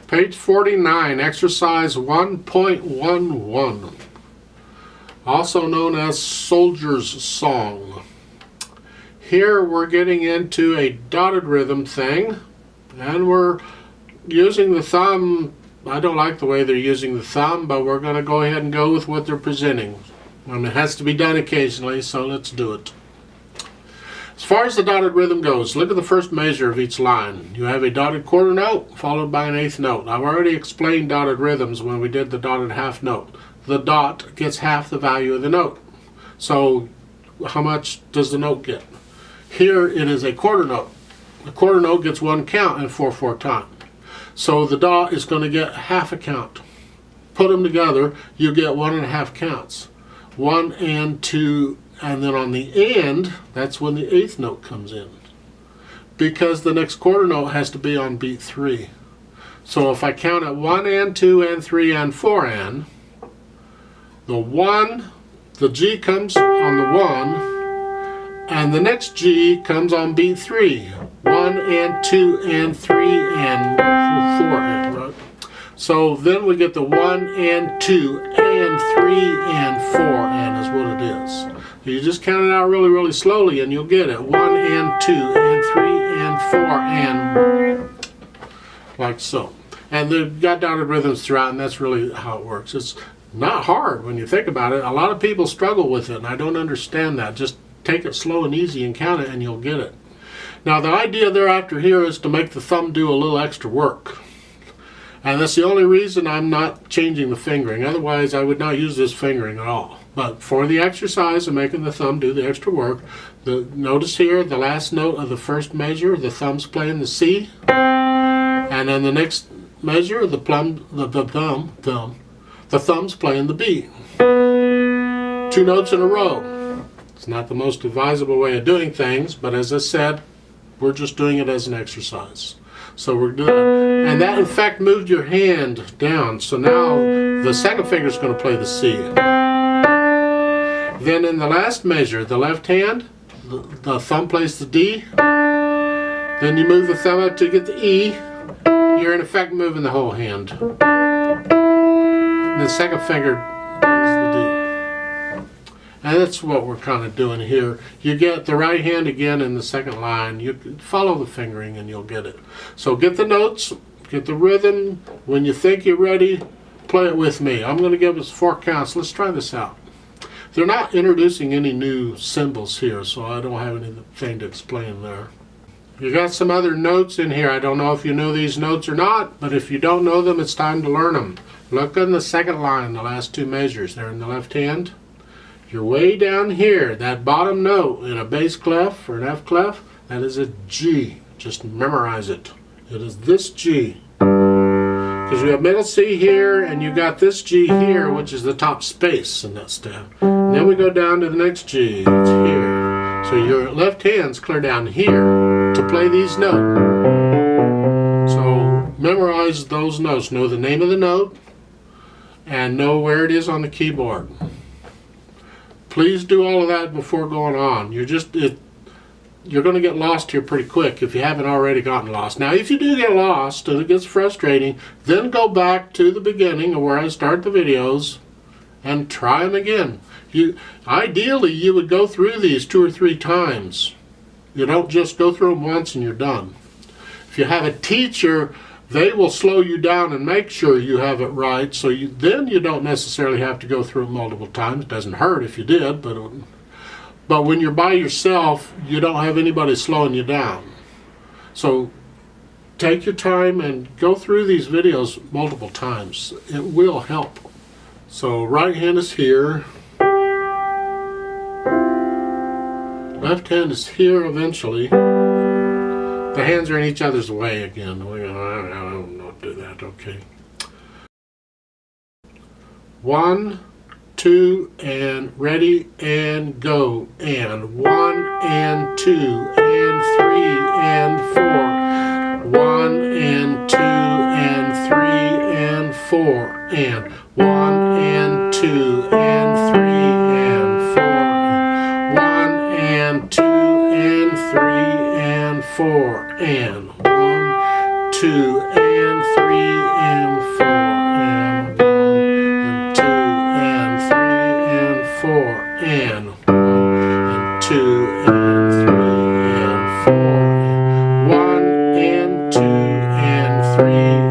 Page 49, exercise 1.11, also known as Soldier's Song. Here we're getting into a dotted rhythm thing, and we're using the thumb. I don't like the way they're using the thumb, but we're going to go ahead and go with what they're presenting. It has to be done occasionally, so let's do it. As far as the dotted rhythm goes, look at the first measure of each line. You have a dotted quarter note followed by an eighth note. I've already explained dotted rhythms when we did the dotted half note. The dot gets half the value of the note. So how much does the note get? Here it is a quarter note. The quarter note gets one count in 4/4 time. So the dot is going to get half a count. Put them together, you get 1.5 counts. 1 and 2. And then on the end, that's when the eighth note comes in, because the next quarter note has to be on beat 3. So if I count at 1 and 2 and 3 and 4 and, the G comes on the 1, and the next G comes on beat 3. 1 and 2 and 3 and 4 and, right? So then we get the 1 and 2 and 3 and 4 and is what it is. You just count it out really, really slowly and you'll get it. 1 and 2 and 3 and 4 and like so. And they've got dotted rhythms throughout, and that's really how it works. It's not hard when you think about it. A lot of people struggle with it, and I don't understand that. Just take it slow and easy and count it and you'll get it. Now the idea thereafter here is to make the thumb do a little extra work. And that's the only reason I'm not changing the fingering. Otherwise, I would not use this fingering at all. But for the exercise of making the thumb do the extra work, notice here the last note of the first measure, the thumb's playing the C. And then the next measure, the thumb's playing the B. 2 notes in a row. It's not the most advisable way of doing things, but as I said, we're just doing it as an exercise. So we're doing, and that in fact moved your hand down. So now the second finger is going to play the C. Then in the last measure, the left hand, the thumb plays the D. Then you move the thumb up to get the E. You're in effect moving the whole hand. And the second finger plays the D. And that's what we're kind of doing here. You get the right hand again in the second line. You follow the fingering and you'll get it. So get the notes, get the rhythm. When you think you're ready, play it with me. I'm going to give us 4 counts. Let's try this out. They're not introducing any new symbols here, so I don't have anything to explain there. You got some other notes in here. I don't know if you know these notes or not, but if you don't know them, it's time to learn them. Look in the second line, the last 2 measures. They're in the left hand. You're way down here. That bottom note in a bass clef or an F clef, that is a G. Just memorize it. It is this G. Because you have middle C here, and you got this G here, which is the top space in that step. And then we go down to the next G. It's here. So your left hand's clear down here to play these notes. So memorize those notes. Know the name of the note, and know where it is on the keyboard. Please do all of that before going on. You're going to get lost here pretty quick if you haven't already gotten lost. Now, if you do get lost and it gets frustrating, then go back to the beginning of where I start the videos and try them again. Ideally, you would go through these 2 or 3 times. You don't just go through them once and you're done. If you have a teacher, they will slow you down and make sure you have it right, so then you don't necessarily have to go through it multiple times. It doesn't hurt if you did, but when you're by yourself, you don't have anybody slowing you down. So take your time and go through these videos multiple times. It will help. So right hand is here. Left hand is here eventually. The hands are in each other's way again. I don't do that. Okay. 1, 2, and ready, and go. And 1, and 2, and 3, and 4. 1, and 2, and 3, and 4. And 1, and 2, and 3, and 4. 1, and 2, and 3, and 4. And 1, 2, and 3, 3,